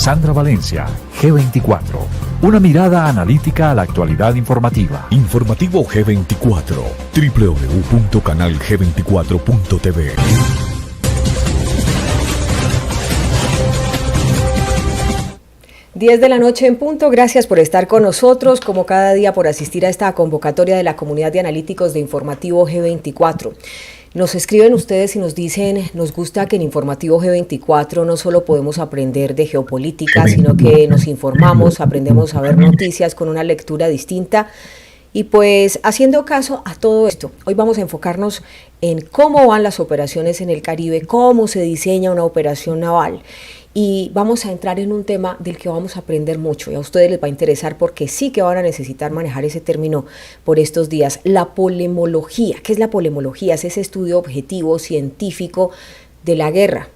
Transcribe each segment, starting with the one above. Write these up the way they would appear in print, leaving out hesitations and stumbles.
Sandra Valencia, G24. Una mirada analítica a la actualidad informativa. Informativo G24, www.canalg24.tv. 10 de la noche en punto, gracias por estar con nosotros, como cada día por asistir a esta convocatoria de la comunidad de analíticos de Informativo G24. Nos escriben ustedes y nos dicen, nos gusta que en Informativo G24 no solo podemos aprender de geopolítica, sino que nos informamos, aprendemos a ver noticias con una lectura distinta. Y pues haciendo caso a todo esto, hoy vamos a enfocarnos en cómo van las operaciones en el Caribe, cómo se diseña una operación naval. Y vamos a entrar en un tema del que vamos a aprender mucho y a ustedes les va a interesar porque sí que van a necesitar manejar ese término por estos días. La polemología. ¿Qué es la polemología? Es ese estudio objetivo, científico de la guerra.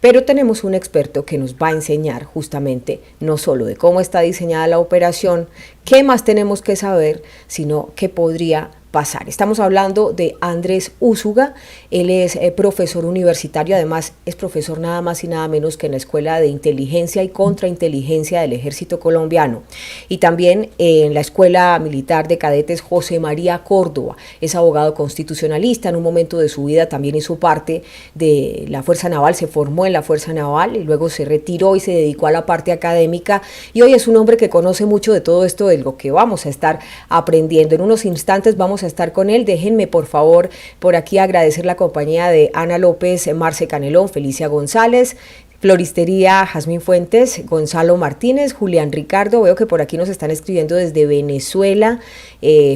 Pero tenemos un experto que nos va a enseñar justamente no solo de cómo está diseñada la operación, qué más tenemos que saber, sino qué podría pasar. Estamos hablando de Andrés Úsuga. Él es profesor universitario, además es profesor nada más y nada menos que en la Escuela de Inteligencia y Contrainteligencia del Ejército Colombiano y también en la Escuela Militar de Cadetes José María Córdoba. Es abogado constitucionalista, en un momento de su vida también hizo parte de la Fuerza Naval, se formó en la Fuerza Naval y luego se retiró y se dedicó a la parte académica y hoy es un hombre que conoce mucho de todo esto, de lo que vamos a estar aprendiendo. En unos instantes vamos a estar con él. Déjenme por favor por aquí agradecer la compañía de Ana López, Marce Canelón, Felicia González, Floristería Jazmín Fuentes, Gonzalo Martínez, Julián Ricardo, veo que por aquí nos están escribiendo desde Venezuela,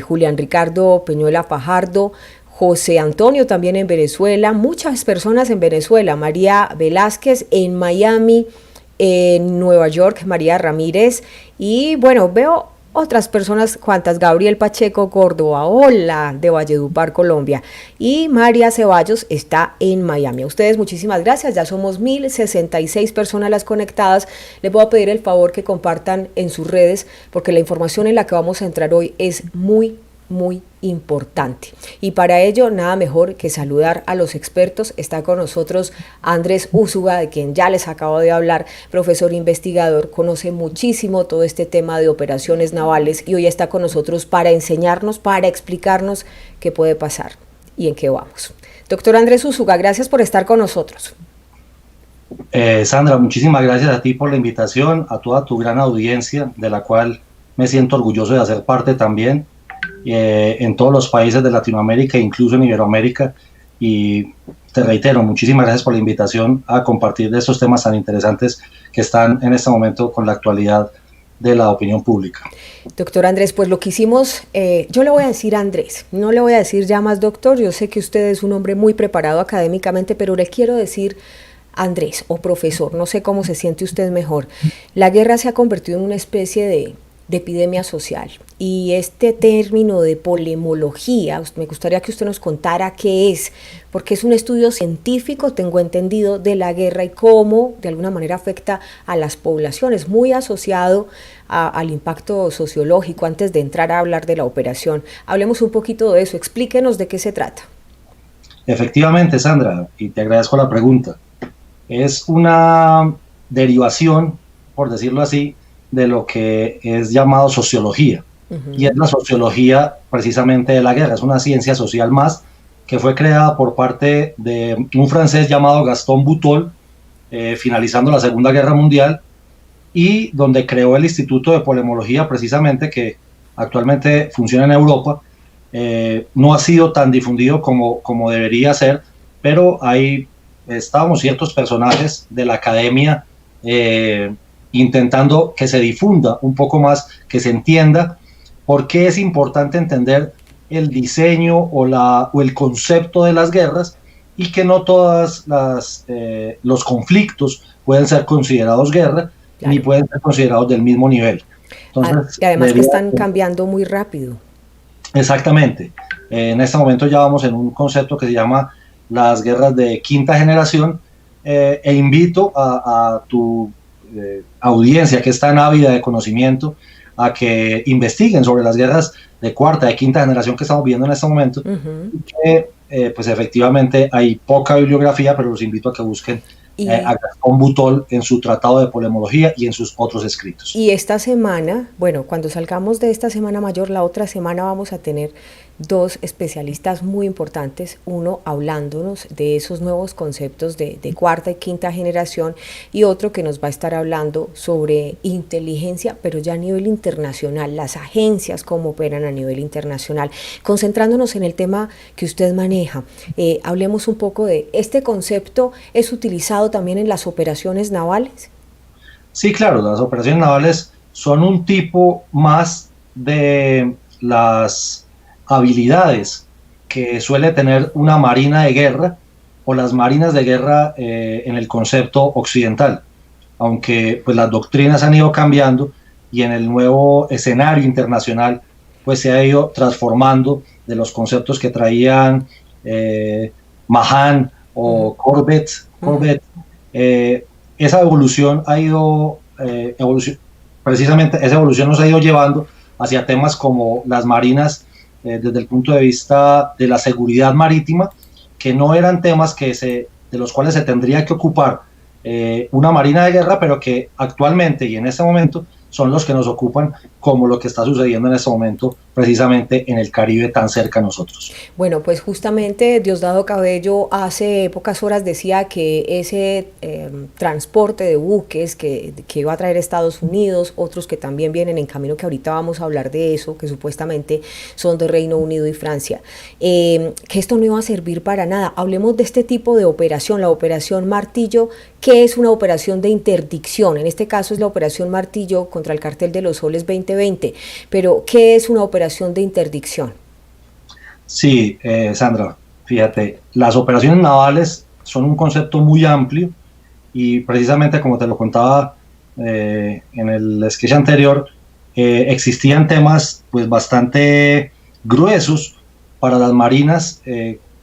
Julián Ricardo Peñuela Fajardo, José Antonio también en Venezuela, muchas personas en Venezuela, María Velázquez en Miami, en Nueva York, María Ramírez y bueno, veo otras personas, cuantas, Gabriel Pacheco Córdoba, hola, de Valledupar, Colombia, y María Ceballos está en Miami. A ustedes muchísimas gracias, ya somos 1066 personas las conectadas. Les voy a pedir el favor que compartan en sus redes, porque la información en la que vamos a entrar hoy es muy importante. Y para ello, nada mejor que saludar a los expertos. Está con nosotros Andrés Úsuga, de quien ya les acabo de hablar, profesor investigador, conoce muchísimo todo este tema de operaciones navales y hoy está con nosotros para enseñarnos, para explicarnos qué puede pasar y en qué vamos. Doctor Andrés Úsuga, gracias por estar con nosotros. Sandra, muchísimas gracias a ti por la invitación, a toda tu gran audiencia, de la cual me siento orgulloso de hacer parte también. En todos los países de Latinoamérica, incluso en Iberoamérica, y te reitero, muchísimas gracias por la invitación a compartir de estos temas tan interesantes que están en este momento con la actualidad de la opinión pública. Doctor Andrés, pues lo que hicimos, yo le voy a decir Andrés, no le voy a decir ya más doctor, yo sé que usted es un hombre muy preparado académicamente, pero le quiero decir Andrés o profesor, no sé cómo se siente usted mejor. La guerra se ha convertido en una especie de epidemia social y este término de polemología, me gustaría que usted nos contara qué es, porque es un estudio científico, tengo entendido, de la guerra y cómo de alguna manera afecta a las poblaciones, muy asociado al impacto sociológico. Antes de entrar a hablar de la operación, hablemos un poquito de eso, explíquenos de qué se trata. Efectivamente, Sandra, y te agradezco la pregunta. Es una derivación, por decirlo así, de lo que es llamado sociología. Y es la sociología precisamente de la guerra. Es una ciencia social más que fue creada por parte de un francés llamado Gaston Boutol, finalizando la Segunda Guerra Mundial, y donde creó el Instituto de Polemología, precisamente, que actualmente funciona en Europa. No ha sido tan difundido como debería ser, pero ahí estábamos ciertos personajes de la academia intentando que se difunda un poco más, que se entienda por qué es importante entender el diseño o el concepto de las guerras y que no todos los conflictos pueden ser considerados guerra, claro, ni pueden ser considerados del mismo nivel. Entonces, y además que están cambiando muy rápido. Exactamente. En este momento ya vamos en un concepto que se llama las guerras de quinta generación, e invito a tu audiencia que es tan ávida de conocimiento a que investiguen sobre las guerras de cuarta, de quinta generación que estamos viendo en este momento, que pues efectivamente hay poca bibliografía, pero los invito a que busquen a Gastón Butol en su tratado de polemología y en sus otros escritos. Y esta semana, bueno, cuando salgamos de esta Semana Mayor, la otra semana vamos a tener dos especialistas muy importantes, uno hablándonos de esos nuevos conceptos de cuarta y quinta generación y otro que nos va a estar hablando sobre inteligencia, pero ya a nivel internacional, las agencias cómo operan a nivel internacional. Concentrándonos en el tema que usted maneja, hablemos un poco de este concepto, ¿es utilizado también en las operaciones navales? Sí, claro, las operaciones navales son un tipo más de las habilidades que suele tener una marina de guerra o las marinas de guerra en el concepto occidental, aunque pues las doctrinas han ido cambiando y en el nuevo escenario internacional pues se ha ido transformando de los conceptos que traían Mahan o Corbett. Esa evolución ha ido, precisamente esa evolución nos ha ido llevando hacia temas como las marinas desde el punto de vista de la seguridad marítima, que no eran temas de los cuales se tendría que ocupar una marina de guerra, pero que actualmente y en este momento son los que nos ocupan, como lo que está sucediendo en este momento precisamente en el Caribe tan cerca a nosotros. Bueno, pues justamente Diosdado Cabello hace pocas horas decía que ese transporte de buques que iba a traer Estados Unidos, otros que también vienen en camino, que ahorita vamos a hablar de eso, que supuestamente son de Reino Unido y Francia, que esto no iba a servir para nada. Hablemos de este tipo de operación, la operación Martillo, que es una operación de interdicción. En este caso es la operación Martillo contra el Cartel de los Soles 2020, pero ¿qué es una operación de interdicción? Sí, Sandra, fíjate, las operaciones navales son un concepto muy amplio y precisamente como te lo contaba en el sketch anterior, existían temas pues bastante gruesos para las marinas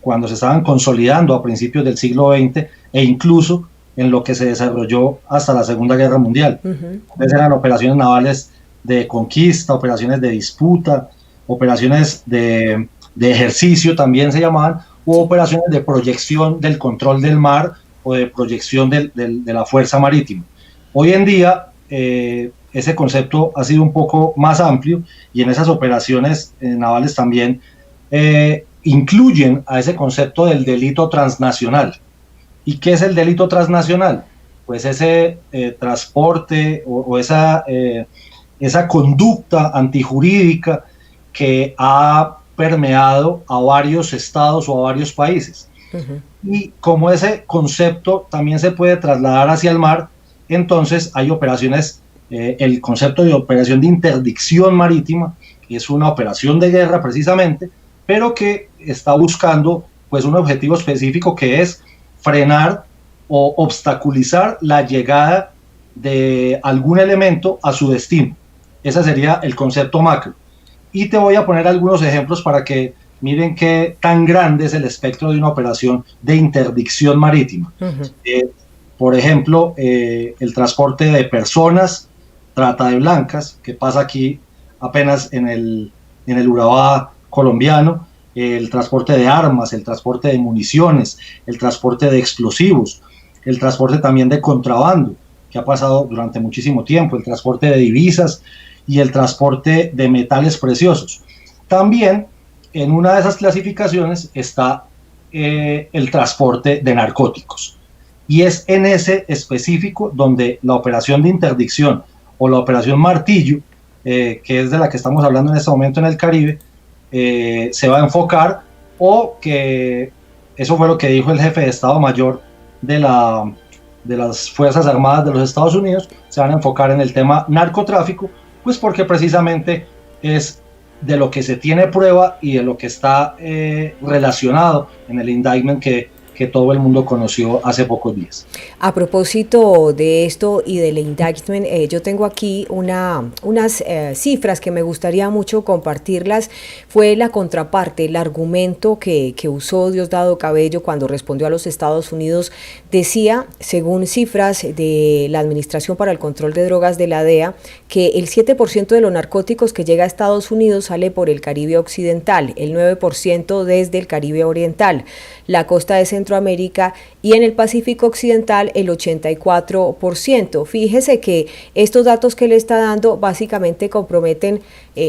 cuando se estaban consolidando a principios del siglo XX e incluso en lo que se desarrolló hasta la Segunda Guerra Mundial. Entonces eran operaciones navales de conquista, operaciones de disputa, operaciones de ejercicio también se llamaban, u operaciones de proyección del control del mar o de proyección de la fuerza marítima. Hoy en día ese concepto ha sido un poco más amplio y en esas operaciones navales también incluyen a ese concepto del delito transnacional. ¿Y qué es el delito transnacional? Pues ese transporte o esa conducta antijurídica que ha permeado a varios estados o a varios países. Y como ese concepto también se puede trasladar hacia el mar, entonces hay operaciones, el concepto de operación de interdicción marítima, que es una operación de guerra precisamente, pero que está buscando pues un objetivo específico que es frenar o obstaculizar la llegada de algún elemento a su destino. Ese sería el concepto macro. Y te voy a poner algunos ejemplos para que miren qué tan grande es el espectro de una operación de interdicción marítima. Por ejemplo, el transporte de personas, trata de blancas, que pasa aquí apenas en el Urabá colombiano, el transporte de armas, el transporte de municiones, el transporte de explosivos, el transporte también de contrabando, que ha pasado durante muchísimo tiempo, el transporte de divisas y el transporte de metales preciosos. También en una de esas clasificaciones está el transporte de narcóticos. Y es en ese específico donde la operación de interdicción o la operación Martillo, que es de la que estamos hablando en este momento en el Caribe, se va a enfocar, o que eso fue lo que dijo el jefe de Estado Mayor de las Fuerzas Armadas de los Estados Unidos, se van a enfocar en el tema narcotráfico, pues porque precisamente es de lo que se tiene prueba y de lo que está relacionado en el indictment que todo el mundo conoció hace pocos días. A propósito de esto y del indictment, yo tengo aquí unas cifras que me gustaría mucho compartirlas. Fue la contraparte, el argumento que usó Diosdado Cabello cuando respondió a los Estados Unidos. Decía, según cifras de la Administración para el Control de Drogas de la DEA, que el 7% de los narcóticos que llega a Estados Unidos sale por el Caribe Occidental, el 9% desde el Caribe Oriental. La costa es Centroamérica y en el Pacífico Occidental el 84%. Fíjese que estos datos que le está dando básicamente comprometen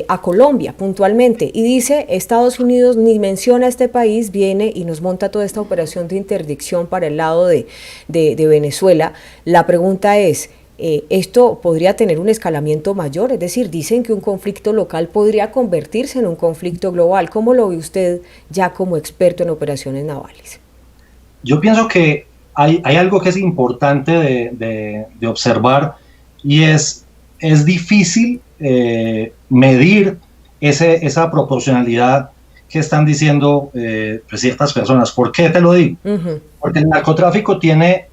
a Colombia puntualmente, y dice Estados Unidos ni menciona a este país, viene y nos monta toda esta operación de interdicción para el lado de Venezuela. La pregunta es, ¿esto podría tener un escalamiento mayor? Es decir, dicen que un conflicto local podría convertirse en un conflicto global. ¿Cómo lo ve usted ya como experto en operaciones navales? Yo pienso que hay algo que es importante de observar, y es difícil medir esa proporcionalidad que están diciendo pues ciertas personas. ¿Por qué te lo digo? Porque el narcotráfico tiene,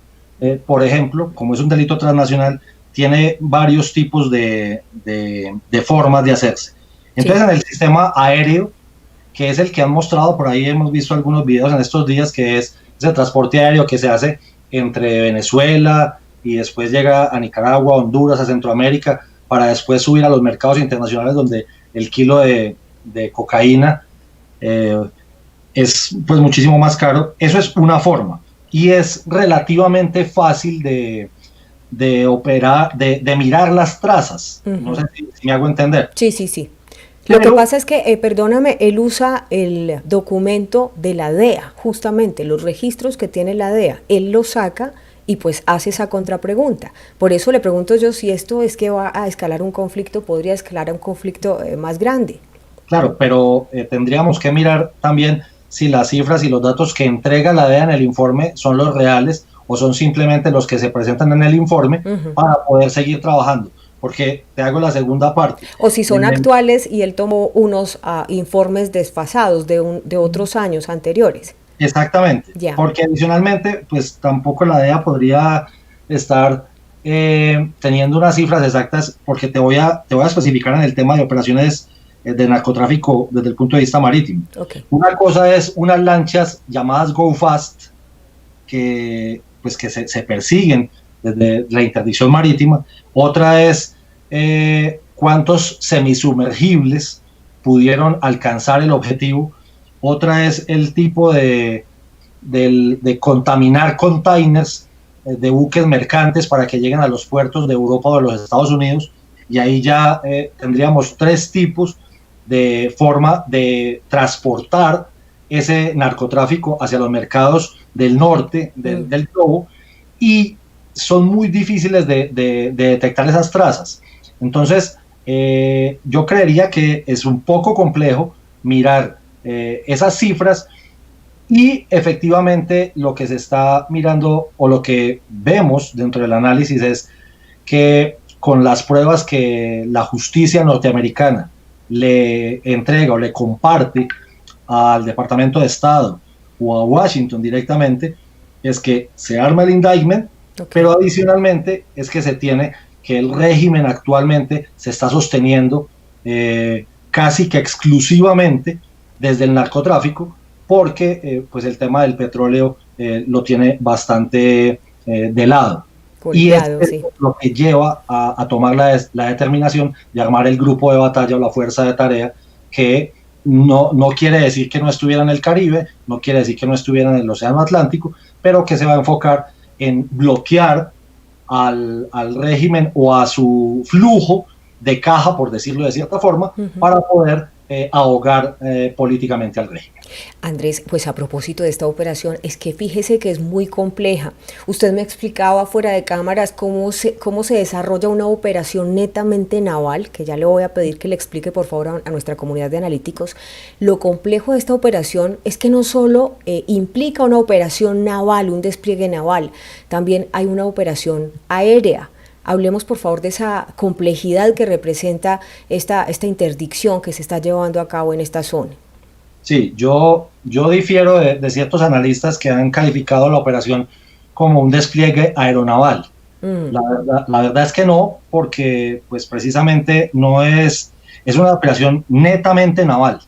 por ejemplo, como es un delito transnacional, tiene varios tipos de formas de hacerse. Entonces, en el sistema aéreo, que es el que han mostrado por ahí, hemos visto algunos videos en estos días, que es ese transporte aéreo que se hace entre Venezuela y después llega a Nicaragua, Honduras, a Centroamérica, para después subir a los mercados internacionales donde el kilo de cocaína es pues muchísimo más caro. Eso es una forma, y es relativamente fácil de operar, de mirar las trazas. No sé si me hago entender. Sí. Lo que pasa es que, perdóname, él usa el documento de la DEA, justamente los registros que tiene la DEA, él lo saca y pues hace esa contrapregunta. Por eso le pregunto yo si esto es que va a escalar un conflicto, podría escalar a un conflicto más grande. Claro, pero tendríamos que mirar también si las cifras y los datos que entrega la DEA en el informe son los reales o son simplemente los que se presentan en el informe para poder seguir trabajando. Porque te hago la segunda parte. O si son actuales y él tomó unos informes desfasados de otros años anteriores. Exactamente, porque adicionalmente, pues tampoco la DEA podría estar teniendo unas cifras exactas, porque te voy a especificar en el tema de operaciones de narcotráfico desde el punto de vista marítimo. Una cosa es unas lanchas llamadas Go Fast, que se persiguen desde la interdicción marítima. Otra es cuántos semisumergibles pudieron alcanzar el objetivo. Otra es el tipo de contaminar containers de buques mercantes para que lleguen a los puertos de Europa o de los Estados Unidos, y ahí ya tendríamos tres tipos de forma de transportar ese narcotráfico hacia los mercados del norte del globo, y son muy difíciles de detectar esas trazas. Entonces, yo creería que es un poco complejo mirar esas cifras, y efectivamente lo que se está mirando o lo que vemos dentro del análisis es que con las pruebas que la justicia norteamericana le entrega o le comparte al Departamento de Estado o a Washington directamente, es que se arma el indictment, pero adicionalmente es que se tiene que el régimen actualmente se está sosteniendo casi que exclusivamente desde el narcotráfico, porque pues el tema del petróleo lo tiene bastante de lado. Y es lo que lleva a tomar la determinación de armar el grupo de batalla o la fuerza de tarea, que no quiere decir que no estuviera en el Caribe, no quiere decir que no estuviera en el Océano Atlántico, pero que se va a enfocar en bloquear al régimen o a su flujo de caja, por decirlo de cierta forma, para poder ahogar políticamente al régimen. Andrés, pues a propósito de esta operación, es que fíjese que es muy compleja. Usted me explicaba fuera de cámaras cómo se desarrolla una operación netamente naval, que ya le voy a pedir que le explique por favor a nuestra comunidad de analíticos. Lo complejo de esta operación es que no solo implica una operación naval, un despliegue naval, también hay una operación aérea. Hablemos por favor de esa complejidad que representa esta interdicción que se está llevando a cabo en esta zona. Sí, yo difiero de ciertos analistas que han calificado la operación como un despliegue aeronaval. La verdad es que no, porque pues precisamente no es una operación netamente naval,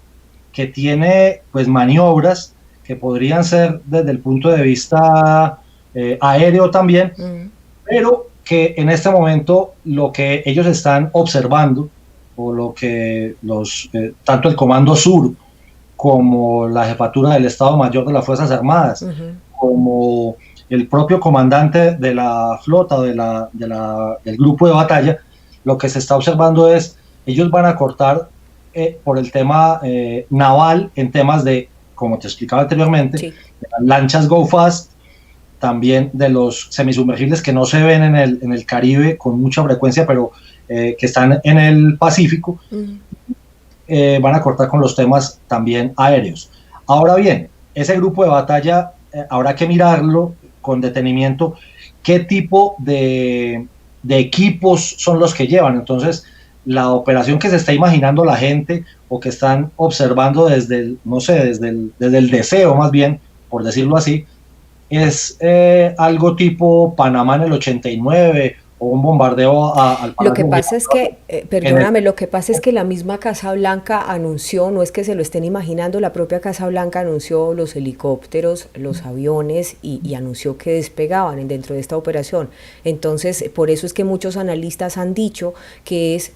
que tiene pues maniobras que podrían ser desde el punto de vista aéreo también, pero que en este momento lo que ellos están observando, o lo que tanto el Comando Sur como la Jefatura del Estado Mayor de las Fuerzas Armadas, como el propio comandante de la flota o del grupo de batalla, lo que se está observando es, ellos van a cortar por el tema naval en temas de, como te explicaba anteriormente, Sí. de las lanchas Go Fast, también de los semisumergibles que no se ven en el Caribe con mucha frecuencia, pero que están en el Pacífico. Van a cortar con los temas también aéreos. Ahora bien, ese grupo de batalla habrá que mirarlo con detenimiento, qué tipo de equipos son los que llevan. Entonces, la operación que se está imaginando la gente o que están observando desde el, no sé, desde el deseo más bien, por decirlo así, es algo tipo Panamá en el 89 o un bombardeo al Palacio. Lo que pasa es que, perdóname, lo que pasa es que la misma Casa Blanca anunció, no es que se lo estén imaginando, la propia Casa Blanca anunció los helicópteros, los aviones y anunció que despegaban dentro de esta operación. Entonces, por eso es que muchos analistas han dicho que es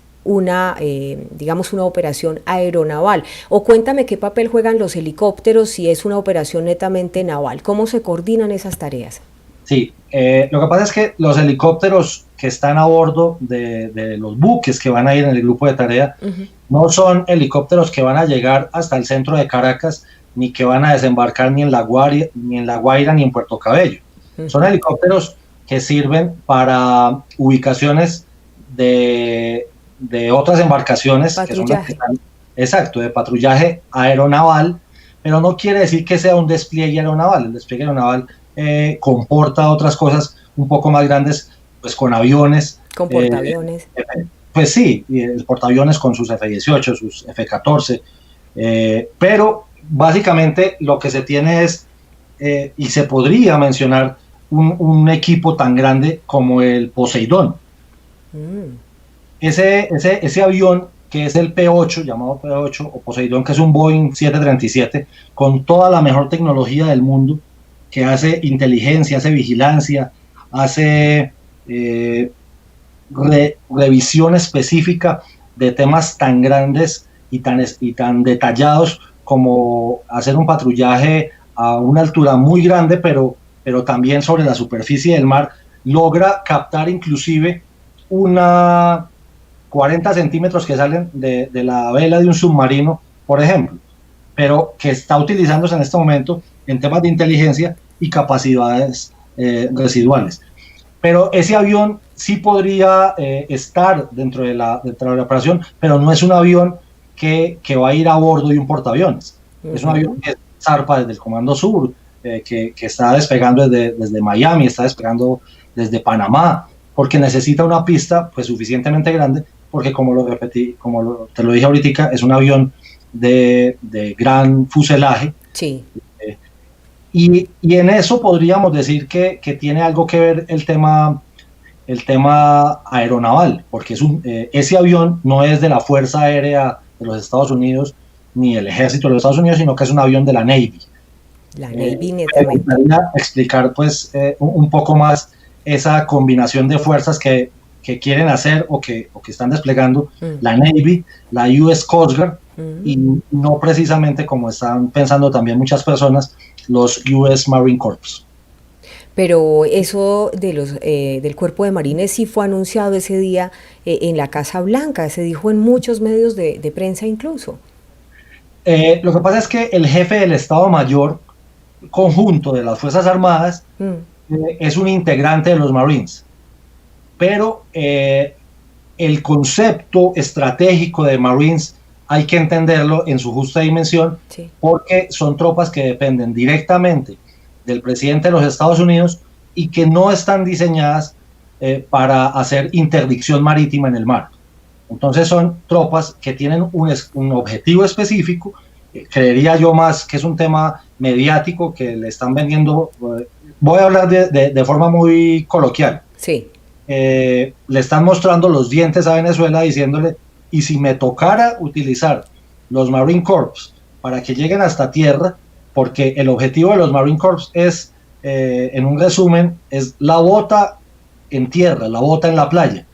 digamos, una operación aeronaval. O cuéntame qué papel juegan los helicópteros si es una operación netamente naval. ¿Cómo se coordinan esas tareas? Sí, lo que pasa es que los helicópteros que están a bordo de los buques que van a ir en el grupo de tarea no son helicópteros que van a llegar hasta el centro de Caracas, ni que van a desembarcar ni en La Guaira ni en Puerto Cabello. Son helicópteros que sirven para ubicaciones de otras embarcaciones que son las que están, exacto, de patrullaje aeronaval, pero no quiere decir que sea un despliegue aeronaval. El despliegue aeronaval comporta otras cosas un poco más grandes, pues con aviones. Con portaaviones. Pues sí, el portaaviones con sus F-18, sus F-14, pero básicamente lo que se tiene es, y se podría mencionar, un equipo tan grande como el Poseidón. Ese avión que es el P-8, llamado P-8 o Poseidón, que es un Boeing 737 con toda la mejor tecnología del mundo, que hace inteligencia, hace vigilancia, hace revisión específica de temas tan grandes y tan detallados como hacer un patrullaje a una altura muy grande, pero también sobre la superficie del mar, logra captar inclusive una 40 centímetros que salen de la vela de un submarino, por ejemplo, pero que está utilizándose en este momento en temas de inteligencia y capacidades residuales. Pero ese avión sí podría estar dentro de la operación, pero no es un avión que va a ir a bordo de un portaaviones. Es un avión que zarpa desde el Comando Sur, que está despegando desde Miami, está despegando desde Panamá, porque necesita una pista pues suficientemente grande, porque como lo repetí, te lo dije ahorita, es un avión de gran fuselaje. Sí. Y en eso podríamos decir que tiene algo que ver el tema aeronaval, porque ese avión no es de la Fuerza Aérea de los Estados Unidos ni el Ejército de los Estados Unidos, sino que es un avión de la Navy. La Navy netamente. Me gustaría explicar pues un poco más esa combinación de fuerzas que quieren hacer o que están desplegando la Navy, la US Coast Guard, y no precisamente como están pensando también muchas personas, los US Marine Corps. Pero eso del Cuerpo de Marines sí fue anunciado ese día en la Casa Blanca, se dijo en muchos medios de prensa incluso. Lo que pasa es que el jefe del Estado Mayor conjunto de las Fuerzas Armadas es un integrante de los Marines, pero el concepto estratégico de Marines hay que entenderlo en su justa dimensión, sí, porque son tropas que dependen directamente del presidente de los Estados Unidos y que no están diseñadas para hacer interdicción marítima en el mar. Entonces son tropas que tienen un objetivo específico, creería yo más que es un tema mediático que le están vendiendo, voy a hablar de forma muy coloquial. Sí. Le están mostrando los dientes a Venezuela diciéndole, y si me tocara utilizar los Marine Corps para que lleguen hasta tierra, porque el objetivo de los Marine Corps es, en un resumen, es la bota en tierra, la bota en la playa.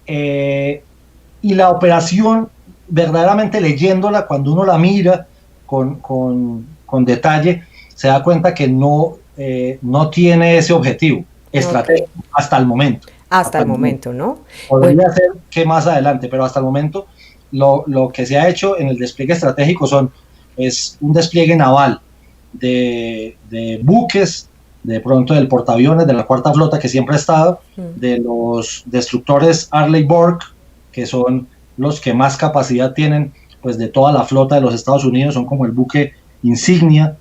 Y la operación, verdaderamente leyéndola, cuando uno la mira con detalle, se da cuenta que no tiene ese objetivo estratégico hasta el momento. Hasta el momento, ¿no? Podría ser que más adelante, pero hasta el momento lo que se ha hecho en el despliegue estratégico es un despliegue naval de buques, de pronto del portaaviones, de la cuarta flota que siempre ha estado, de los destructores Arleigh-Burke, que son los que más capacidad tienen pues de toda la flota de los Estados Unidos, son como el buque insignia,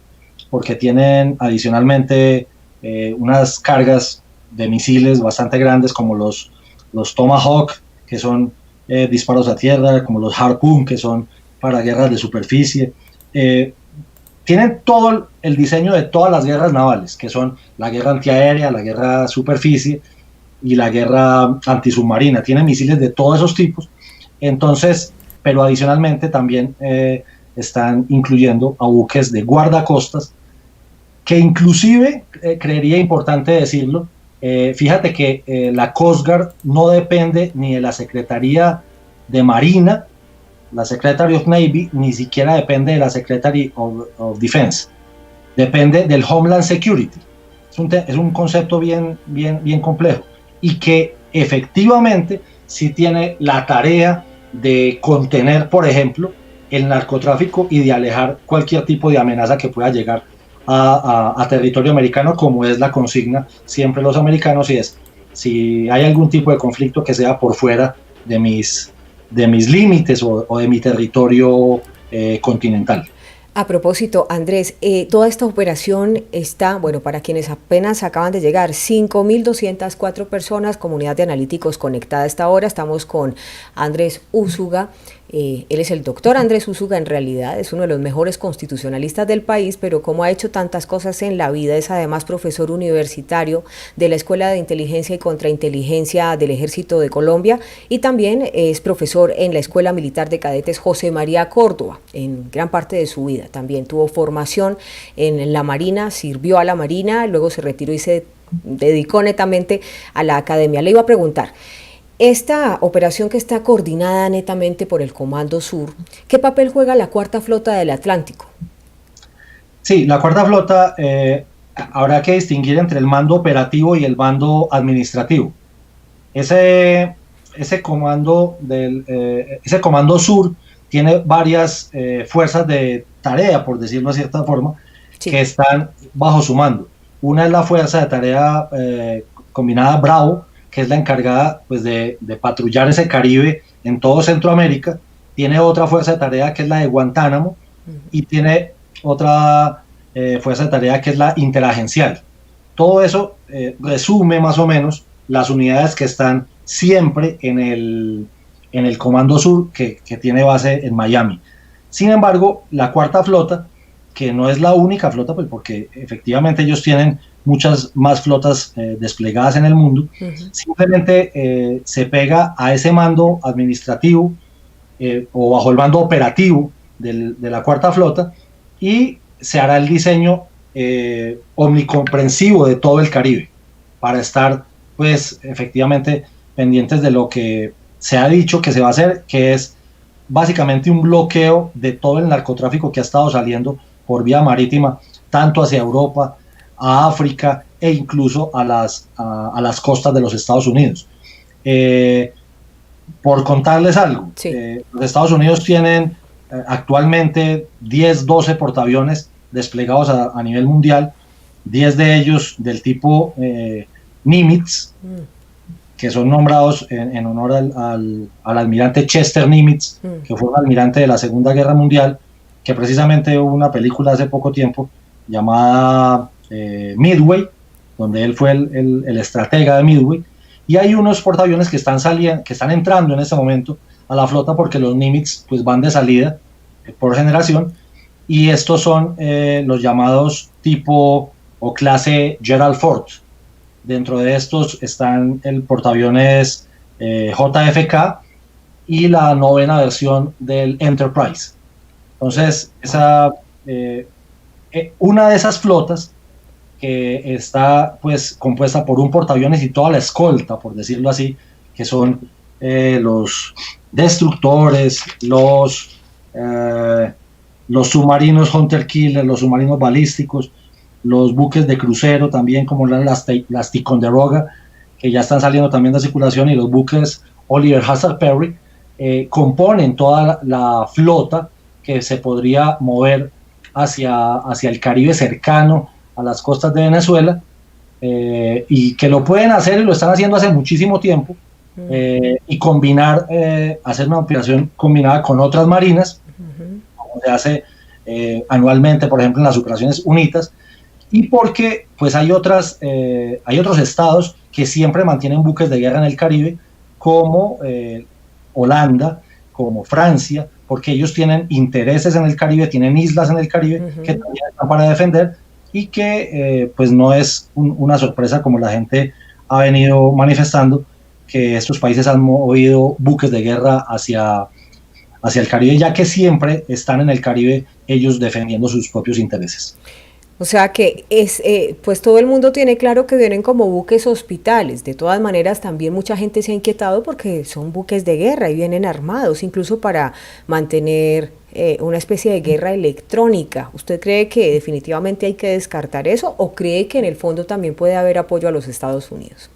porque tienen adicionalmente unas cargas de misiles bastante grandes como los Tomahawk, que son disparos a tierra, como los Harpoon, que son para guerras de superficie. Tienen todo el diseño de todas las guerras navales, que son la guerra antiaérea, la guerra superficie y la guerra antisubmarina. Tienen misiles de todos esos tipos. Entonces, pero adicionalmente también están incluyendo a buques de guardacostas, que inclusive, creería importante decirlo, fíjate que la Coast Guard no depende ni de la Secretaría de Marina, la Secretary of Navy, ni siquiera depende de la Secretary of Defense, depende del Homeland Security. Es un concepto bien complejo y que efectivamente sí tiene la tarea de contener, por ejemplo, el narcotráfico y de alejar cualquier tipo de amenaza que pueda llegar a territorio americano, como es la consigna siempre los americanos, y es, si hay algún tipo de conflicto que sea por fuera de mis límites o de mi territorio continental. A propósito, Andrés, toda esta operación está, bueno, para quienes apenas acaban de llegar, 5.204 personas, comunidad de analíticos conectada a esta hora. Estamos con Andrés Úsuga. Él es el doctor Andrés Úsuga, en realidad es uno de los mejores constitucionalistas del país, pero como ha hecho tantas cosas en la vida, es además profesor universitario de la Escuela de Inteligencia y Contrainteligencia del Ejército de Colombia, y también es profesor en la Escuela Militar de Cadetes José María Córdoba. En gran parte de su vida también tuvo formación en la Marina, sirvió a la Marina, luego se retiró y se dedicó netamente a la academia. Le iba a preguntar, esta operación que está coordinada netamente por el Comando Sur, ¿qué papel juega la Cuarta Flota del Atlántico? Sí, la Cuarta Flota, habrá que distinguir entre el mando operativo y el mando administrativo. Ese comando Sur tiene varias fuerzas de tarea, por decirlo de cierta forma, sí, que están bajo su mando. Una es la Fuerza de Tarea Combinada Bravo, que es la encargada pues, de patrullar ese Caribe en todo Centroamérica. Tiene otra fuerza de tarea que es la de Guantánamo, y tiene otra fuerza de tarea que es la interagencial. Todo eso resume más o menos las unidades que están siempre en el Comando Sur, que tiene base en Miami. Sin embargo, la Cuarta Flota, que no es la única flota, pues porque efectivamente ellos tienen muchas más flotas desplegadas en el mundo, simplemente se pega a ese mando administrativo o bajo el mando operativo de la Cuarta Flota, y se hará el diseño omnicomprensivo de todo el Caribe para estar pues efectivamente pendientes de lo que se ha dicho que se va a hacer, que es básicamente un bloqueo de todo el narcotráfico que ha estado saliendo por vía marítima, tanto hacia Europa, a África e incluso a las costas de los Estados Unidos. Por contarles algo, sí, los Estados Unidos tienen actualmente 10-12 portaaviones desplegados a nivel mundial, 10 de ellos del tipo Nimitz, que son nombrados en honor al almirante Chester Nimitz, que fue un almirante de la Segunda Guerra Mundial, que precisamente hubo una película hace poco tiempo llamada Midway, donde él fue el estratega de Midway, y hay unos portaaviones que están entrando en este momento a la flota, porque los Nimitz pues van de salida por generación, y estos son los llamados tipo o clase Gerald Ford. Dentro de estos están el portaaviones JFK y la novena versión del Enterprise. Entonces, una de esas flotas que está pues compuesta por un portaaviones y toda la escolta, por decirlo así, que son los destructores, los los submarinos Hunter Killer, los submarinos balísticos, los buques de crucero también, como las Ticonderoga, que ya están saliendo también de circulación, y los buques Oliver Hazard Perry, componen toda la flota que se podría mover hacia el Caribe cercano a las costas de Venezuela, y que lo pueden hacer y lo están haciendo hace muchísimo tiempo, y combinar, hacer una operación combinada con otras marinas, como se hace anualmente, por ejemplo, en las operaciones UNITAS, y porque pues hay otros estados que siempre mantienen buques de guerra en el Caribe, como Holanda, como Francia, porque ellos tienen intereses en el Caribe, tienen islas en el Caribe que también están para defender, y que pues no es una sorpresa, como la gente ha venido manifestando, que estos países han movido buques de guerra hacia el Caribe, ya que siempre están en el Caribe ellos defendiendo sus propios intereses. O sea que pues todo el mundo tiene claro que vienen como buques hospitales. De todas maneras, también mucha gente se ha inquietado porque son buques de guerra y vienen armados, incluso para mantener una especie de guerra electrónica. ¿Usted cree que definitivamente hay que descartar eso, o cree que en el fondo también puede haber apoyo a los Estados Unidos?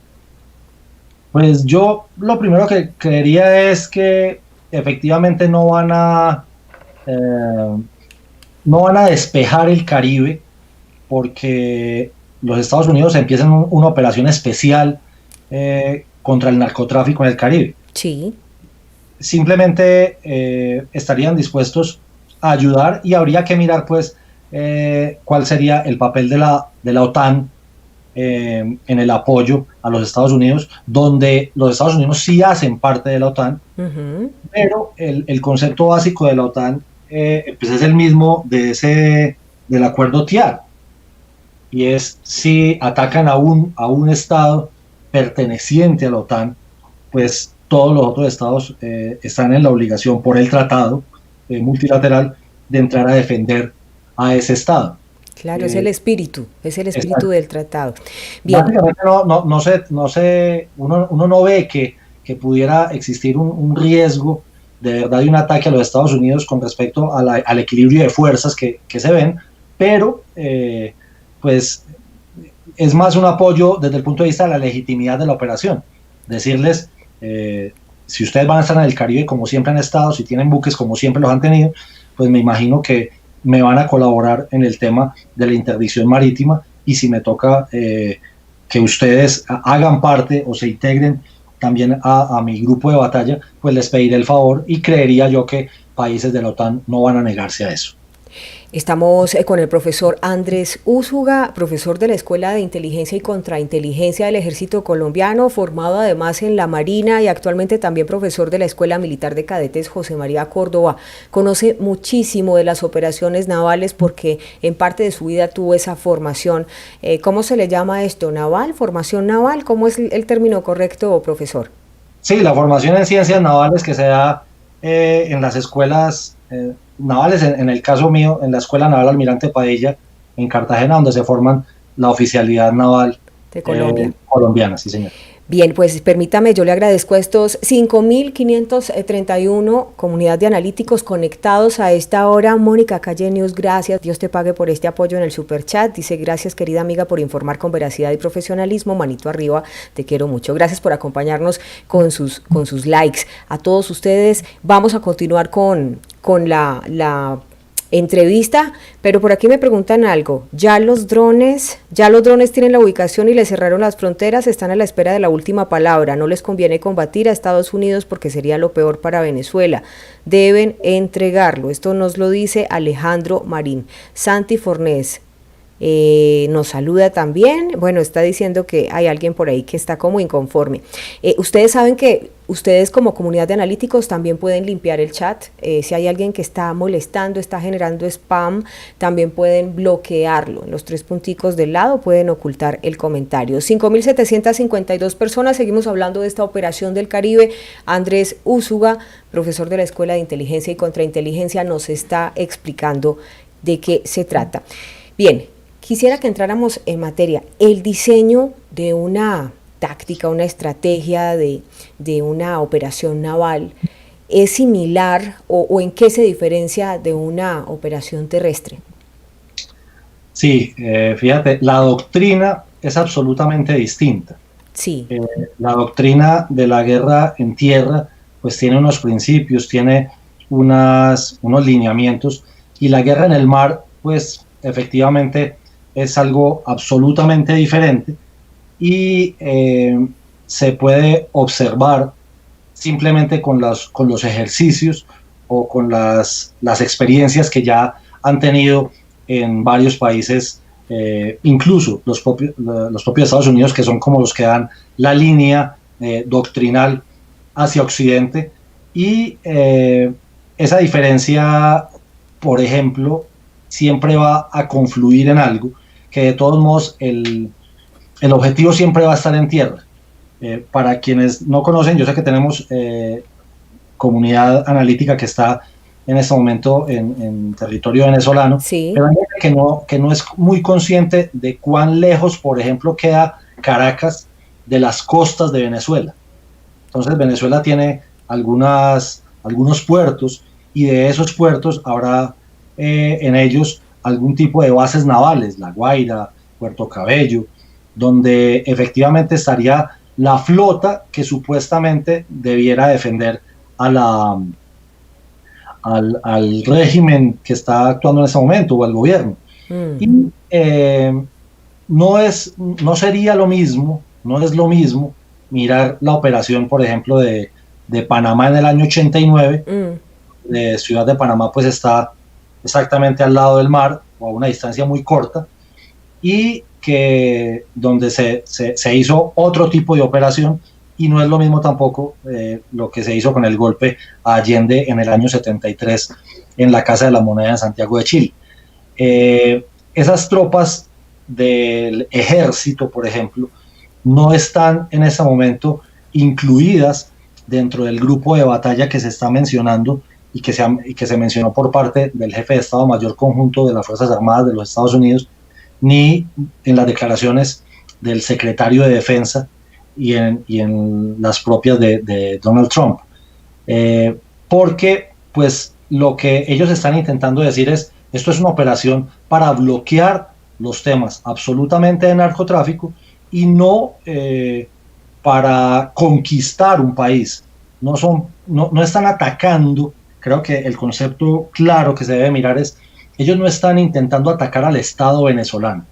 Pues yo lo primero que creería es que efectivamente no van a despejar el Caribe, porque los Estados Unidos empiezan una operación especial contra el narcotráfico en el Caribe. Sí. Simplemente estarían dispuestos a ayudar, y habría que mirar pues cuál sería el papel de la OTAN en el apoyo a los Estados Unidos, donde los Estados Unidos sí hacen parte de la OTAN, pero el concepto básico de la OTAN pues es el mismo del acuerdo TIAR, y es: si atacan a un estado perteneciente a la OTAN, pues todos los otros estados están en la obligación por el tratado multilateral de entrar a defender a ese estado. Claro, es el espíritu del tratado. Bien. Básicamente no sé, uno no ve que pudiera existir un riesgo de verdad de un ataque a los Estados Unidos con respecto al equilibrio de fuerzas que se ven, pero pues es más un apoyo desde el punto de vista de la legitimidad de la operación. Decirles, si ustedes van a estar en el Caribe como siempre han estado, si tienen buques como siempre los han tenido, pues me imagino que me van a colaborar en el tema de la interdicción marítima, y si me toca que ustedes hagan parte o se integren también a mi grupo de batalla, pues les pediré el favor, y creería yo que países de la OTAN no van a negarse a eso. Estamos con el profesor Andrés Úsuga, profesor de la Escuela de Inteligencia y Contrainteligencia del Ejército Colombiano, formado además en la Marina, y actualmente también profesor de la Escuela Militar de Cadetes José María Córdoba. Conoce muchísimo de las operaciones navales porque en parte de su vida tuvo esa formación. ¿Cómo se le llama esto? ¿Naval? ¿Formación naval? ¿Cómo es el término correcto, profesor? Sí, la formación en ciencias navales que se da en las escuelas navales, en el caso mío, en la Escuela Naval Almirante Padilla, en Cartagena, donde se forman la oficialidad naval de Colombia. Colombiana, sí señor. Bien, pues permítame, yo le agradezco a estos 5.531 comunidad de analíticos conectados a esta hora. Mónica Callenius, gracias, Dios te pague por este apoyo en el superchat. Dice: gracias querida amiga por informar con veracidad y profesionalismo, manito arriba, te quiero mucho. Gracias por acompañarnos con sus likes. A todos ustedes, vamos a continuar con la entrevista, pero por aquí me preguntan algo. ¿Ya los drones tienen la ubicación y le cerraron las fronteras? Están a la espera de la última palabra. No les conviene combatir a Estados Unidos porque sería lo peor para Venezuela. Deben entregarlo. Esto nos lo dice Alejandro Marín. Santi Fornés nos saluda también. Bueno, está diciendo que hay alguien por ahí que está como inconforme. Ustedes saben que ustedes como comunidad de analíticos también pueden limpiar el chat. Si hay alguien que está molestando, está generando spam, también pueden bloquearlo. En los 3 punticos del lado pueden ocultar el comentario. 5.752 personas. Seguimos hablando de esta operación del Caribe. Andrés Úsuga, profesor de la Escuela de Inteligencia y Contrainteligencia, nos está explicando de qué se trata. Bien, quisiera que entráramos en materia. El diseño de una táctica, una estrategia de una operación naval ¿Es similar o en qué se diferencia de una operación terrestre? Sí, fíjate, la doctrina es absolutamente distinta. Sí. La doctrina de la guerra en tierra pues tiene unos principios, tiene unos lineamientos, y la guerra en el mar pues efectivamente es algo absolutamente diferente, y se puede observar simplemente con los ejercicios o con las experiencias que ya han tenido en varios países, incluso los propios Estados Unidos, que son como los que dan la línea doctrinal hacia Occidente. Y esa diferencia, por ejemplo, siempre va a confluir en algo, que de todos modos el objetivo siempre va a estar en tierra. Para quienes no conocen, yo sé que tenemos comunidad analítica que está en este momento en territorio venezolano, sí. Pero hay gente que no es muy consciente de cuán lejos, por ejemplo, queda Caracas de las costas de Venezuela. Entonces Venezuela tiene algunos puertos, y de esos puertos habrá en ellos algún tipo de bases navales, La Guaira, Puerto Cabello, donde efectivamente estaría la flota que supuestamente debiera defender al régimen que está actuando en ese momento, o al gobierno. Y no sería lo mismo, no es lo mismo mirar la operación, por ejemplo, de Panamá en el año 89, de Ciudad de Panamá pues está exactamente al lado del mar, o a una distancia muy corta, y que donde se hizo otro tipo de operación, y no es lo mismo tampoco lo que se hizo con el golpe a Allende en el año 73 en la Casa de la Moneda en Santiago de Chile. Esas tropas del ejército, por ejemplo, no están en ese momento incluidas dentro del grupo de batalla que se está mencionando, y que se mencionó por parte del jefe de Estado Mayor Conjunto de las Fuerzas Armadas de los Estados Unidos, ni en las declaraciones del secretario de Defensa, y en las propias de Donald Trump. Porque pues lo que ellos están intentando decir es: esto es una operación para bloquear los temas absolutamente de narcotráfico, y no para conquistar un país. No están atacando. Creo que el concepto claro que se debe mirar es: ellos no están intentando atacar al Estado venezolano,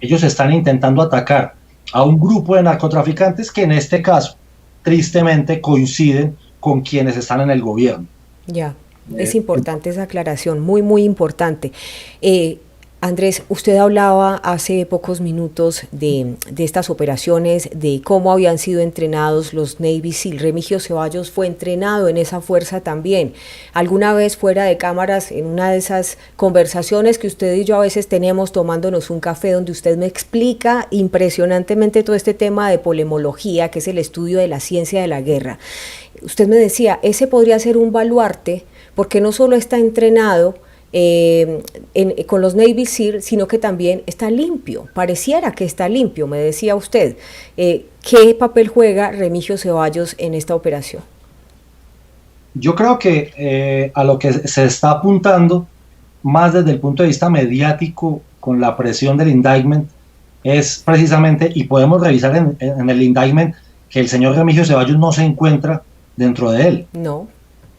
ellos están intentando atacar a un grupo de narcotraficantes que en este caso, tristemente, coinciden con quienes están en el gobierno. Ya, es importante esa aclaración, muy, muy importante. Andrés, usted hablaba hace pocos minutos de estas operaciones, de cómo habían sido entrenados los Navy SEAL. Remigio Ceballos fue entrenado en esa fuerza también. Alguna vez fuera de cámaras, en una de esas conversaciones que usted y yo a veces tenemos tomándonos un café, donde usted me explica impresionantemente todo este tema de polemología, que es el estudio de la ciencia de la guerra. Usted me decía, ese podría ser un baluarte, porque no solo está entrenado con los Navy SEAL, sino que también está limpio, pareciera que está limpio, me decía usted. ¿Qué papel juega Remigio Ceballos en esta operación? Yo creo que a lo que se está apuntando, más desde el punto de vista mediático, con la presión del indictment, es precisamente, y podemos revisar en el indictment, que el señor Remigio Ceballos no se encuentra dentro de él. No.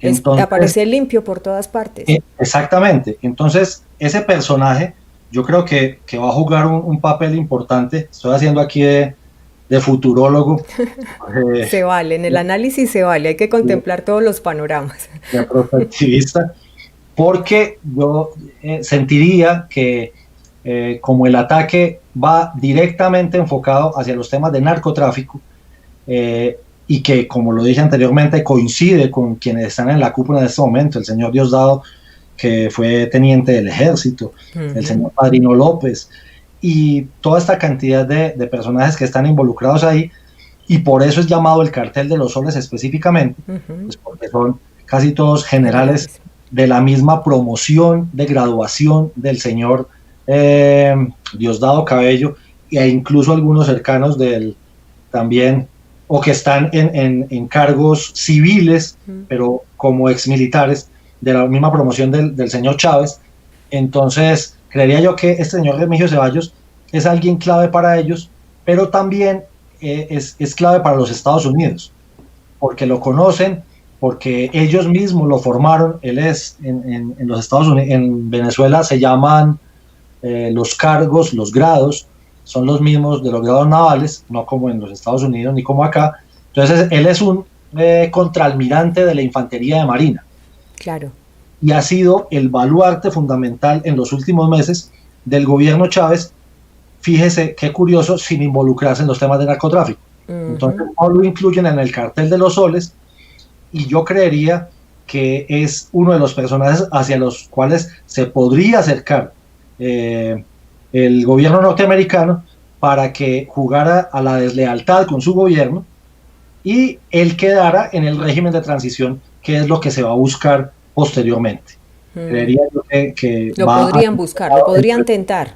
Entonces, aparece limpio por todas partes. Exactamente. Entonces, ese personaje, yo creo que va a jugar un papel importante. Estoy haciendo aquí de futurólogo. Se vale, en el análisis se vale, hay que contemplar todos los panoramas. De prospectivista, porque yo sentiría que como el ataque va directamente enfocado hacia los temas de narcotráfico, y que, como lo dije anteriormente, coincide con quienes están en la cúpula en este momento, el señor Diosdado, que fue teniente del ejército, el señor Padrino López, y toda esta cantidad de personajes que están involucrados ahí, y por eso es llamado el Cartel de los Soles específicamente, pues porque son casi todos generales de la misma promoción de graduación del señor Diosdado Cabello, e incluso algunos cercanos del también o que están en cargos civiles, pero como exmilitares de la misma promoción del señor Chávez. Entonces, creería yo que este señor Remigio Ceballos es alguien clave para ellos, pero también es clave para los Estados Unidos, porque lo conocen, porque ellos mismos lo formaron. Él es en los Estados Unidos, en Venezuela se llaman los cargos, los grados, son los mismos de los grados navales, no como en los Estados Unidos ni como acá. Entonces él es un contraalmirante de la Infantería de Marina. Claro. Y ha sido el baluarte fundamental en los últimos meses del gobierno Chávez. Fíjese qué curioso, sin involucrarse en los temas de narcotráfico. Entonces no lo incluyen en el cartel de los soles, y yo creería que es uno de los personajes hacia los cuales se podría acercar el gobierno norteamericano para que jugara a la deslealtad con su gobierno y él quedara en el régimen de transición, que es lo que se va a buscar posteriormente. Creería yo que lo podrían buscar, lo podrían tentar.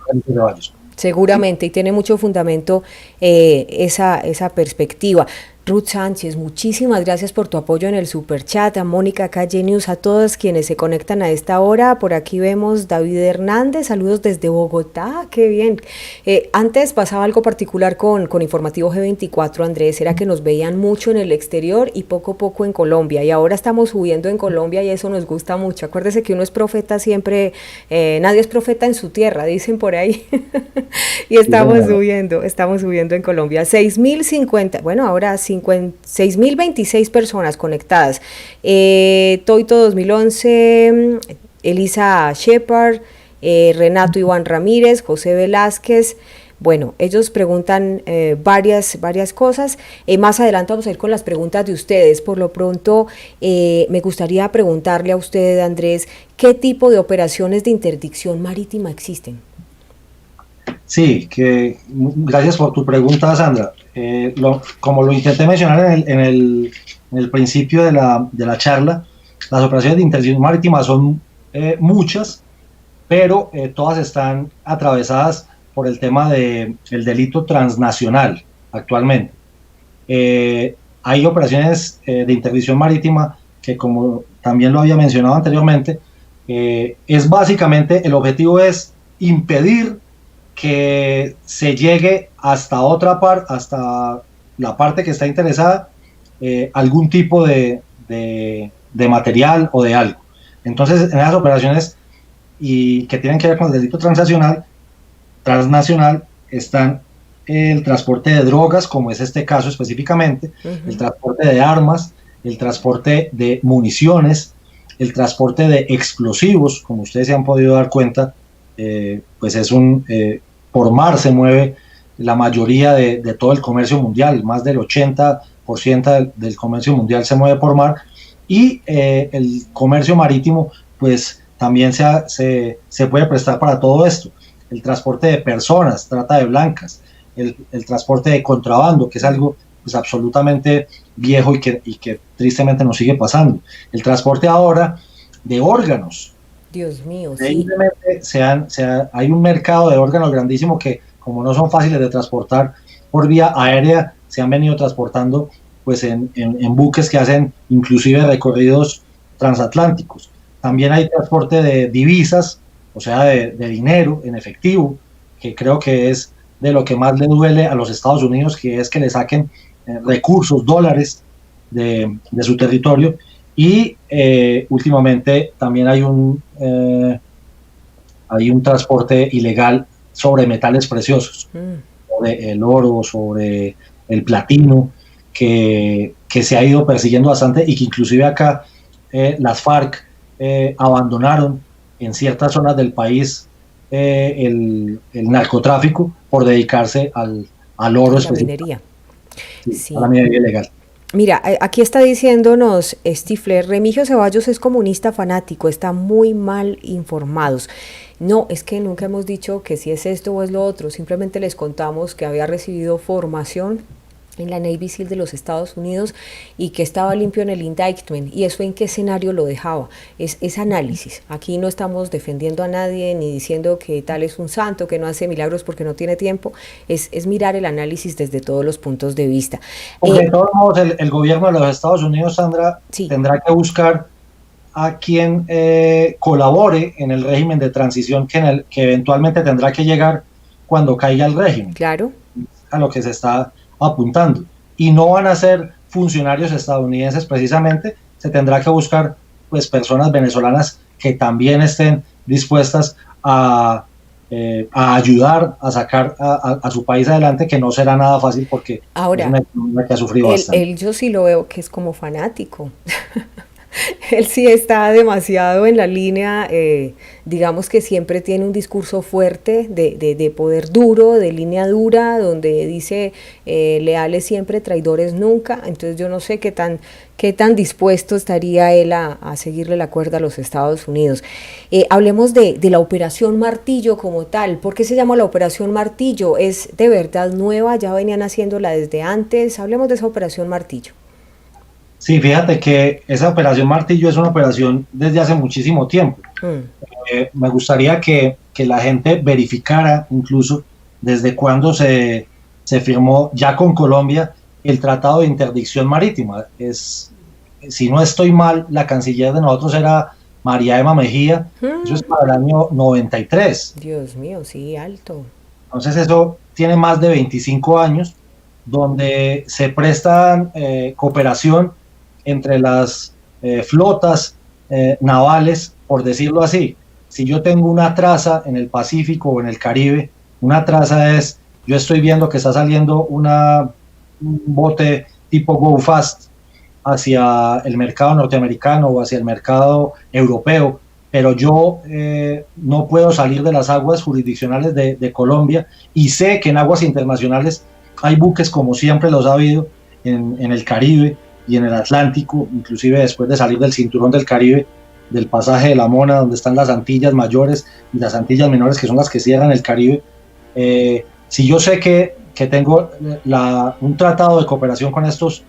Seguramente, y tiene mucho fundamento esa perspectiva. Ruth Sánchez, muchísimas gracias por tu apoyo en el superchat, a Mónica Calle News, a todas quienes se conectan a esta hora. Por aquí vemos David Hernández, saludos desde Bogotá, qué bien. Antes pasaba algo particular con Informativo G24, Andrés, era que nos veían mucho en el exterior y poco a poco en Colombia, y ahora estamos subiendo en Colombia y eso nos gusta mucho. Acuérdese que uno es profeta siempre, nadie es profeta en su tierra, dicen por ahí, y estamos subiendo en Colombia. 6.050, bueno, ahora sí, 6.026 personas conectadas. Toito 2011, Elisa Shepard, Renato Iván Ramírez, José Velázquez. Bueno, ellos preguntan varias cosas. Más adelante vamos a ir con las preguntas de ustedes. Por lo pronto, me gustaría preguntarle a usted, Andrés, ¿qué tipo de operaciones de interdicción marítima existen? Sí, gracias por tu pregunta, Sandra. Como lo intenté mencionar en el principio de la charla, las operaciones de interdicción marítima son muchas, pero todas están atravesadas por el tema del delito transnacional actualmente. Hay operaciones de interdicción marítima que, como también lo había mencionado anteriormente, es básicamente, el objetivo es impedir que se llegue hasta hasta la parte que está interesada, algún tipo de material o de algo. Entonces, en esas operaciones y que tienen que ver con el delito transnacional, están el transporte de drogas, como es este caso específicamente, el transporte de armas, el transporte de municiones, el transporte de explosivos, como ustedes se han podido dar cuenta. Pues es por mar se mueve la mayoría de todo el comercio mundial, más del 80% del comercio mundial se mueve por mar, y el comercio marítimo pues también se puede prestar para todo esto. El transporte de personas, trata de blancas, el transporte de contrabando, que es algo pues absolutamente viejo y que tristemente nos sigue pasando. El transporte ahora de órganos. Dios mío, sí. Hay un mercado de órganos grandísimo que, como no son fáciles de transportar por vía aérea, se han venido transportando pues en buques que hacen inclusive recorridos transatlánticos. También hay transporte de divisas, o sea, de dinero en efectivo, que creo que es de lo que más le duele a los Estados Unidos, que es que le saquen recursos, dólares de su territorio. Y últimamente también hay un transporte ilegal sobre metales preciosos, sobre el oro, sobre el platino, que se ha ido persiguiendo bastante, y que inclusive acá las FARC abandonaron en ciertas zonas del país el narcotráfico por dedicarse al oro específico. Sí. A la minería ilegal. Mira, aquí está diciéndonos Stifler, Remigio Ceballos es comunista fanático, está muy mal informados. No, es que nunca hemos dicho que si es esto o es lo otro, simplemente les contamos que había recibido formación en la Navy SEAL de los Estados Unidos y que estaba limpio en el indictment. ¿Y eso en qué escenario lo dejaba? Es análisis. Aquí no estamos defendiendo a nadie ni diciendo que tal es un santo, que no hace milagros porque no tiene tiempo. Es mirar el análisis desde todos los puntos de vista. De todos modos, el gobierno de los Estados Unidos, Sandra, sí, tendrá que buscar a quien colabore en el régimen de transición que eventualmente tendrá que llegar cuando caiga el régimen. Claro. A lo que se está apuntando, y no van a ser funcionarios estadounidenses precisamente, se tendrá que buscar pues personas venezolanas que también estén dispuestas a ayudar a sacar a su país adelante, que no será nada fácil porque ahora, es una economía que ha sufrido bastante. Él yo sí lo veo que es como fanático. Él sí está demasiado en la línea, digamos que siempre tiene un discurso fuerte de poder duro, de línea dura, donde dice leales siempre, traidores nunca. Entonces yo no sé qué tan dispuesto estaría él a seguirle la cuerda a los Estados Unidos. Hablemos de la Operación Martillo como tal. ¿Por qué se llama la Operación Martillo? ¿Es de verdad nueva? ¿Ya venían haciéndola desde antes? Hablemos de esa Operación Martillo. Sí, fíjate que esa Operación Martillo es una operación desde hace muchísimo tiempo. Me gustaría que la gente verificara incluso desde cuándo se firmó ya con Colombia el Tratado de Interdicción Marítima. Si no estoy mal, la canciller de nosotros era María Emma Mejía. Eso es para el año 93. Dios mío, sí, alto. Entonces eso tiene más de 25 años, donde se prestan cooperación entre las flotas navales, por decirlo así. Si yo tengo una traza en el Pacífico o en el Caribe, una traza es, yo estoy viendo que está saliendo un bote tipo Go Fast hacia el mercado norteamericano o hacia el mercado europeo, pero yo no puedo salir de las aguas jurisdiccionales de Colombia, y sé que en aguas internacionales hay buques, como siempre los ha habido en el Caribe y en el Atlántico, inclusive después de salir del cinturón del Caribe, del pasaje de la Mona, donde están las Antillas mayores y las Antillas menores, que son las que cierran el Caribe. Si yo sé que tengo un tratado de cooperación con estos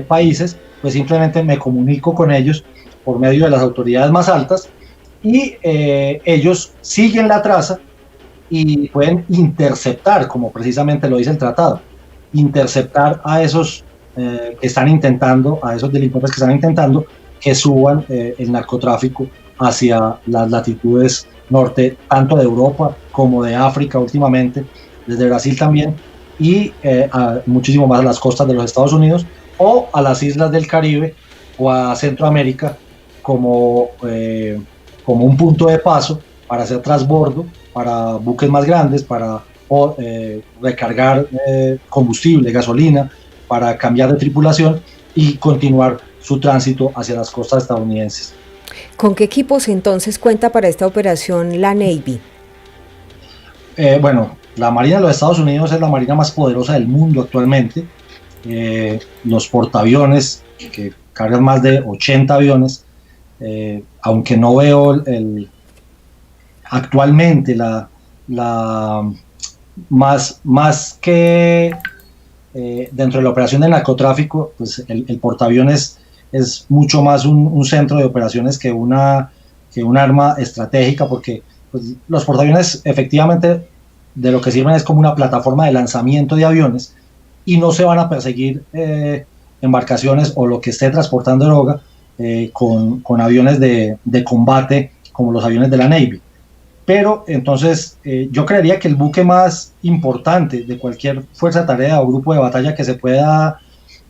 países, pues simplemente me comunico con ellos por medio de las autoridades más altas, y ellos siguen la traza y pueden interceptar, como precisamente lo dice el tratado, interceptar a esos que están intentando, a esos delincuentes que están intentando que suban el narcotráfico hacia las latitudes norte, tanto de Europa como de África últimamente, desde Brasil también, y muchísimo más a las costas de los Estados Unidos, o a las islas del Caribe o a Centroamérica como un punto de paso para hacer transbordo, para buques más grandes, para recargar combustible, gasolina, para cambiar de tripulación y continuar su tránsito hacia las costas estadounidenses. ¿Con qué equipos entonces cuenta para esta operación la Navy? Bueno, la Marina de los Estados Unidos es la marina más poderosa del mundo actualmente. Los portaaviones, que cargan más de 80 aviones, aunque no veo actualmente más que dentro de la operación de narcotráfico, pues el portaaviones es mucho más un centro de operaciones que un arma estratégica, porque pues, los portaaviones efectivamente de lo que sirven es como una plataforma de lanzamiento de aviones, y no se van a perseguir embarcaciones o lo que esté transportando droga con aviones de combate como los aviones de la Navy. Pero entonces yo creería que el buque más importante de cualquier fuerza, tarea o grupo de batalla que se pueda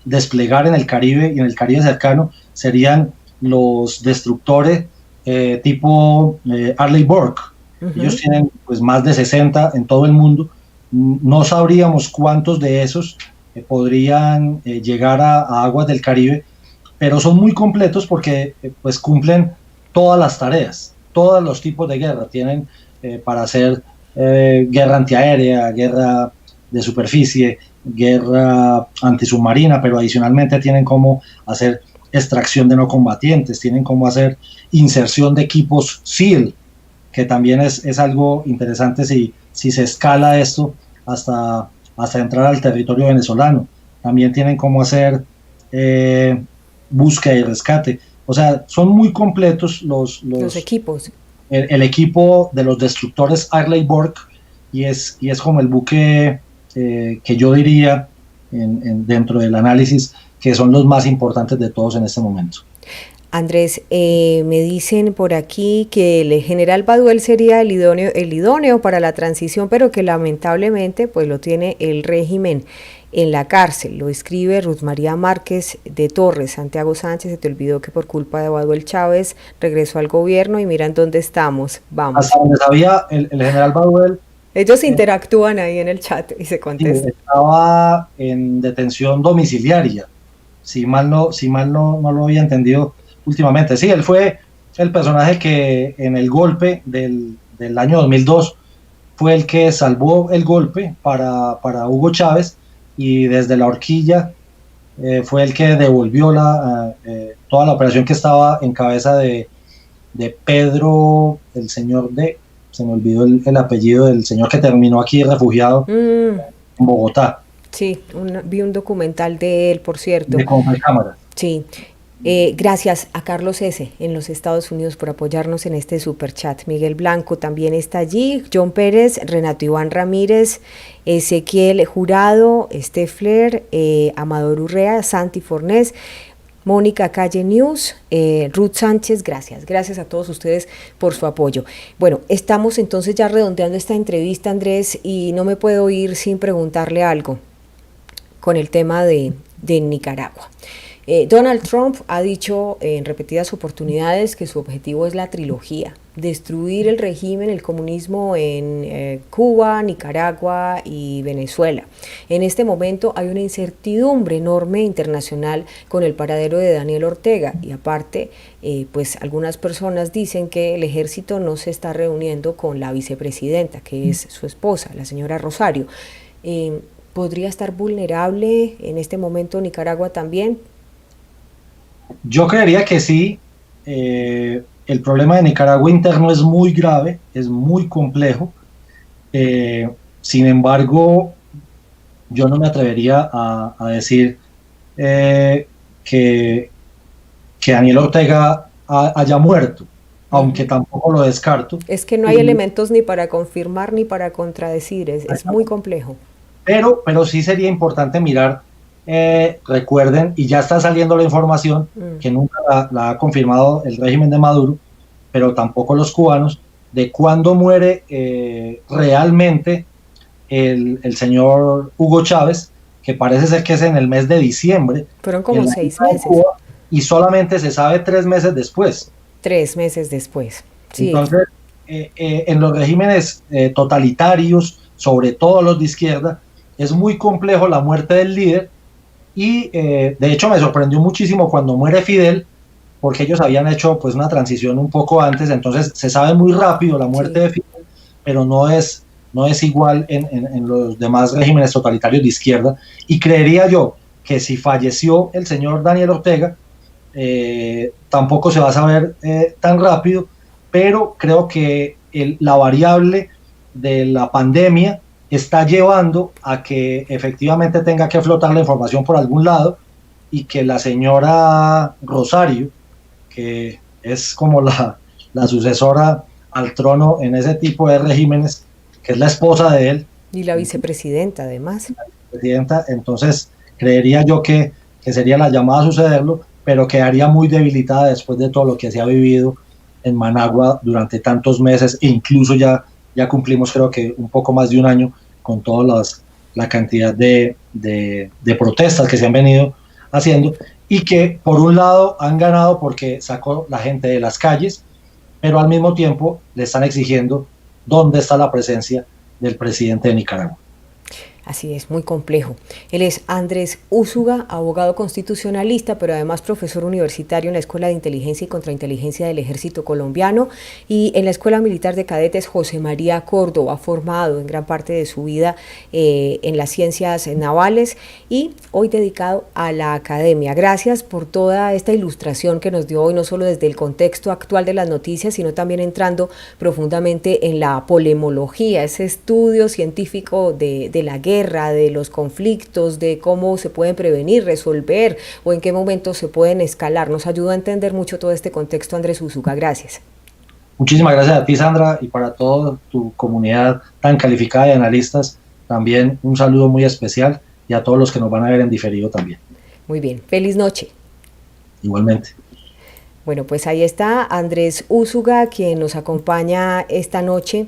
desplegar en el Caribe y en el Caribe cercano serían los destructores tipo Arleigh Burke. Ellos tienen pues más de 60 en todo el mundo. No sabríamos cuántos de esos podrían llegar a aguas del Caribe, pero son muy completos porque pues cumplen todas las tareas, todos los tipos de guerra. Tienen para hacer guerra antiaérea, guerra de superficie, guerra antisubmarina, pero adicionalmente tienen cómo hacer extracción de no combatientes, tienen cómo hacer inserción de equipos SEAL, que también es algo interesante si se escala esto hasta entrar al territorio venezolano. también tienen cómo hacer búsqueda y rescate. O sea, son muy completos los equipos. El equipo de los destructores Arleigh Burke, y es como el buque que yo diría dentro del análisis que son los más importantes de todos en este momento. Andrés, me dicen por aquí que el general Baduel sería el idóneo para la transición, pero que lamentablemente pues lo tiene el régimen en la cárcel. Lo escribe Ruth María Márquez de Torres. Santiago Sánchez, se te olvidó que por culpa de Baduel Chávez regresó al gobierno y miran dónde estamos. Vamos. Hasta donde sabía el general Baduel. Ellos interactúan ahí en el chat y se contestan. Estaba en detención domiciliaria, si mal no lo había entendido últimamente. Sí, él fue el personaje que en el golpe del año 2002 fue el que salvó el golpe para Hugo Chávez, y desde la horquilla fue el que devolvió toda la operación que estaba en cabeza de Pedro, el señor se me olvidó el apellido del señor que terminó aquí refugiado en Bogotá. Sí, vi un documental de él, por cierto. De Cámara. Sí. Gracias a Carlos S. en los Estados Unidos por apoyarnos en este superchat. Miguel Blanco también está allí, John Pérez, Renato Iván Ramírez, Ezequiel Jurado, Steffler, Amador Urrea, Santi Fornés, Mónica Calle News, Ruth Sánchez, gracias a todos ustedes por su apoyo. Bueno, estamos entonces ya redondeando esta entrevista, Andrés, y no me puedo ir sin preguntarle algo con el tema de Nicaragua. Donald Trump ha dicho en repetidas oportunidades que su objetivo es la trilogía: destruir el régimen, el comunismo en Cuba, Nicaragua y Venezuela. En este momento hay una incertidumbre enorme internacional con el paradero de Daniel Ortega, y aparte, pues algunas personas dicen que el ejército no se está reuniendo con la vicepresidenta, que es su esposa, la señora Rosario. ¿Podría estar vulnerable en este momento Nicaragua también? Yo creería que sí. El problema de Nicaragua interno es muy grave, es muy complejo. Sin embargo, yo no me atrevería a decir que Daniel Ortega haya muerto, aunque tampoco lo descarto. Es que no hay elementos ni para confirmar ni para contradecir, es muy complejo. Pero sí sería importante mirar. Recuerden, y ya está saliendo la información, que nunca la ha confirmado el régimen de Maduro, pero tampoco los cubanos, de cuándo muere realmente el señor Hugo Chávez, que parece ser que es en el mes de diciembre. Fueron como 6 meses. Cuba, y solamente se sabe 3 meses después. 3 meses después. Sí. Entonces, en los regímenes totalitarios, sobre todo los de izquierda, es muy complejo la muerte del líder. Y de hecho me sorprendió muchísimo cuando muere Fidel, porque ellos habían hecho pues una transición un poco antes, entonces se sabe muy rápido la muerte de Fidel, pero no es igual en los demás regímenes totalitarios de izquierda. Y creería yo que si falleció el señor Daniel Ortega, tampoco se va a saber tan rápido, pero creo que la variable de la pandemia está llevando a que efectivamente tenga que flotar la información por algún lado, y que la señora Rosario, que es como la sucesora al trono en ese tipo de regímenes, que es la esposa de él. Y la vicepresidenta, además. La vicepresidenta, entonces creería yo que sería la llamada a sucederlo, pero quedaría muy debilitada después de todo lo que se ha vivido en Managua durante tantos meses, e incluso ya cumplimos creo que un poco más de un año con toda la cantidad de protestas que se han venido haciendo, y que por un lado han ganado porque sacó la gente de las calles, pero al mismo tiempo le están exigiendo dónde está la presencia del presidente de Nicaragua. Así es, muy complejo. Él es Andrés Úsuga, abogado constitucionalista, pero además profesor universitario en la Escuela de Inteligencia y Contrainteligencia del Ejército Colombiano, y en la Escuela Militar de Cadetes José María Córdoba, formado en gran parte de su vida en las ciencias navales, y hoy dedicado a la academia. Gracias por toda esta ilustración que nos dio hoy, no solo desde el contexto actual de las noticias, sino también entrando profundamente en la polemología, ese estudio científico de la guerra, guerra, de los conflictos, de cómo se pueden prevenir, resolver o en qué momentos se pueden escalar. Nos ayuda a entender mucho todo este contexto, Andrés Úsuga. Gracias. Muchísimas gracias a ti, Sandra, y para toda tu comunidad tan calificada de analistas, también un saludo muy especial, y a todos los que nos van a ver en diferido también. Muy bien, feliz noche. Igualmente. Bueno, pues ahí está Andrés Úsuga, quien nos acompaña esta noche.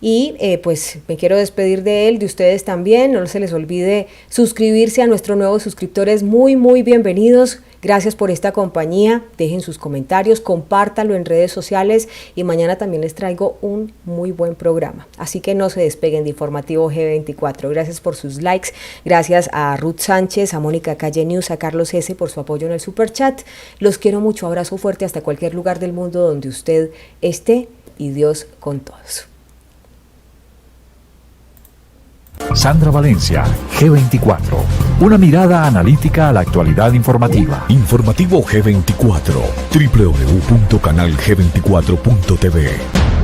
Y pues me quiero despedir de él, de ustedes también. No se les olvide suscribirse a nuestros nuevos suscriptores. Muy bienvenidos. Gracias por esta compañía. Dejen sus comentarios, compártanlo en redes sociales y mañana también les traigo un muy buen programa. Así que no se despeguen de Informativo G24. Gracias por sus likes. Gracias a Ruth Sánchez, a Mónica Calle News, a Carlos S. por su apoyo en el Superchat. Los quiero mucho. Abrazo fuerte hasta cualquier lugar del mundo donde usted esté y Dios con todos. Sandra Valencia, G24. Una mirada analítica a la actualidad informativa. Informativo G24. www.canalg24.tv